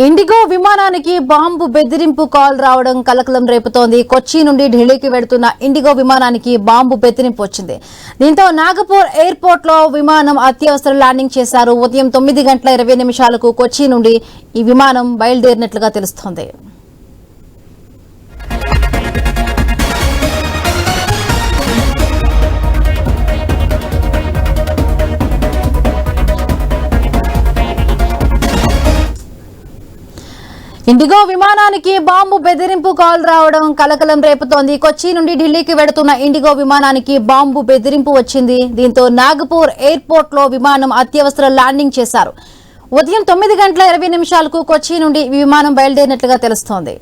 IndiGo విమానానికి bomb బెదిరింపు call రావడం కలకలం రేపుతోంది. కొచ్చి నుండి ఢిల్లీకి వెడుతున్న ఇండిగో విమానానికి బాంబు బెదిరింపు వచ్చింది. దీంతో నాగపూర్ ఎయిర్పోర్ట్ లో విమానం అత్యవసర ల్యాండింగ్ చేశారు. ఉదయం 9:20 కొచ్చి నుండి ఈ విమానం బయలుదేరినట్లుగా తెలుస్తోంది. ఇండిగో విమానానికి బాంబు బెదిరింపు కాల్ రావడం కలకలం రేపుతోంది. కొచ్చి నుండి ఢిల్లీకి వెడుతున్న ఇండిగో విమానానికి బాంబు బెదిరింపు వచ్చింది. దీంతో నాగపూర్ ఎయిర్పోర్ట్ లో విమానం అత్యవసర ల్యాండింగ్ చేశారు. ఉదయం 9:20 కొచ్చి నుండి విమానం బయలుదేరినట్లుగా తెలుస్తోంది.